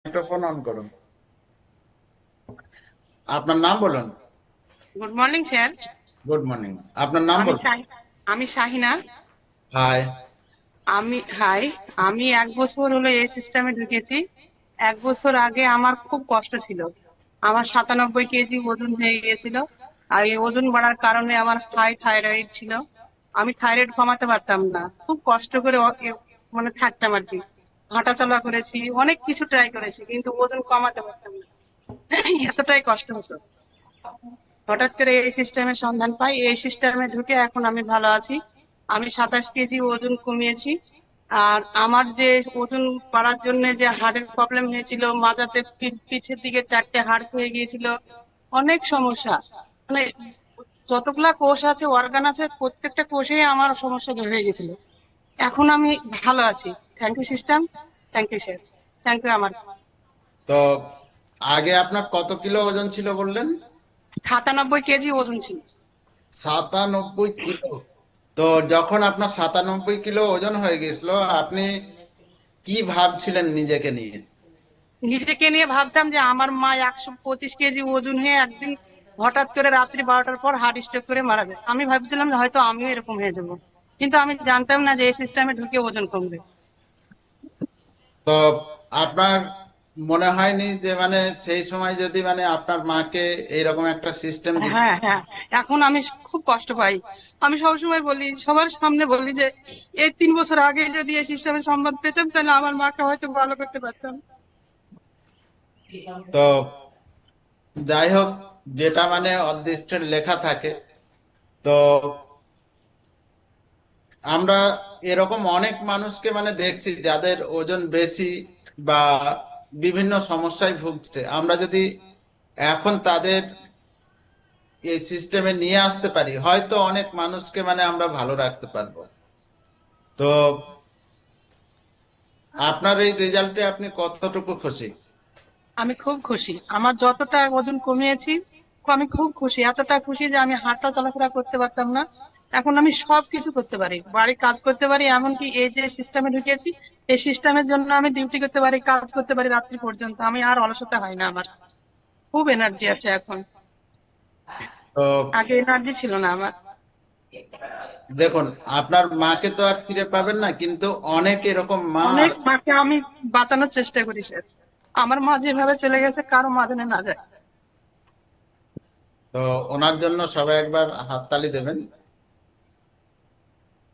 Microphone on করুন। আপনার নাম বলুন। Good morning sir. Good morning. আপনার নাম আমি বলুন। আমি শাহিনা। হাই। হাই। আমি 1 বছর হলো এই সিস্টেমে ঢুকেছি। 1 বছর আগে আমার খুব কষ্ট ছিল। আমার 97 কেজি ওজন হয়ে গিয়েছিল। আর এই ওজন বাড়ার কারণে আমার হাই থাইরয়েড ছিল। আমি থাইরয়েড কমাতে পারতাম না, খুব কষ্ট করে মানে থাকতাম আর কি। হাঁটাচলা করেছি, অনেক কিছু ট্রাই করেছি, কিন্তু ওজন কমাতে পারতাম না। এতটাই কষ্ট হতো। হঠাৎ করে এই সিস্টেমের সন্ধান পাই, এই সিস্টেমে ঢুকে এখন আমি ভালো আছি। আমি 27 কেজি ওজন কমিয়েছি। আর আমার যে ওজন বাড়ার জন্য যে হাড়ের প্রবলেম হয়েছিল, মাজাতে পিঠের দিকে 4টে হাড় হয়ে গিয়েছিল, অনেক সমস্যা। মানে যতগুলা কোষ আছে, অর্গান আছে, প্রত্যেকটা কোষেই আমার সমস্যা হয়ে গেছিল। এখন আমি ভালো আছি। Thank you system. Thank you sir. Thank you আমার। তো আগে আপনার কত কিলো ওজন ছিল বললেন? 97 কেজি ওজন ছিল। 97 কিলো। তো যখন আপনার 97 কিলো ওজন হয়ে গেছিল, আপনি কি ভাবছিলেন নিজেকে নিয়ে? নিজেকে নিয়ে ভাবতাম যে আমার মা 125 কেজি ওজন হয়ে একদিন হঠাৎ করে রাত্রি 12টার পর হার্ট স্ট্রোক করে মারা যায়। আমি ভাবছিলাম যে হয়তো আমিও এরকম হয়ে যাবো, কিন্তু আমি জানতাম না যে এই সিস্টেমে ঢুকে ওজন কমবে। তো আপনার মনে হয়নি যে মানে সেই সময় যদি মানে আপনার মাকে এইরকম একটা সিস্টেম দিত? হ্যাঁ, হ্যাঁ। এখন আমি খুব কষ্ট পাই। আমি সবসময় বলি, সবার সামনে বলি যে এই 3 বছর আগে যদি এই সিস্টেমের সম্মান পেতাম, তাহলে আমার মাকে হয়তো ভালো করতে পারতাম। তো যাই হোক, যেটা মানে অদৃষ্টের লেখা থাকে। তো আমরা এরকম অনেক মানুষকে মানে দেখছি যাদের ওজন বেশি বা বিভিন্ন সমস্যায় ভুগছে। আমরা যদি এখন তাদের এই সিস্টেমে নিয়ে আসতে পারি, হয়তো অনেক মানুষকে মানে আমরা ভালো রাখতে পারবো। তো আপনার এই রেজাল্টে আপনি কতটুকু খুশি? আমি খুব খুশি। আমার যতটা ওজন কমিয়েছি, আমি খুব খুশি। এতটা খুশি যে আমি হাঁটা চলাফেরা করতে পারতাম না, এখন আমি সবকিছু করতে পারি, বাড়ির কাজ করতে পারি। এমনকি এই যে সিস্টেমে ঢুকেছি, এই সিস্টেমের জন্য আমি ডিউটি করতে পারি, কাজ করতে পারি রাত্রি পর্যন্ত। আমি আর অলসতা হয় না আমার। খুব এনার্জি আছে এখন। তো আগে এনার্জি ছিল না আমার। দেখুন, আপনার মাকে তো আর ফিরে পাবেন না, কিন্তু অনেক এরকম মা অনেক আছে। মাকে আমি বাঁচানোর চেষ্টা করি স্যার। আমার মা যেভাবে চলে গেছে, কারো মা যেন না যায়। তো ওনার জন্য সবাই একবার হাততালি দেবেন।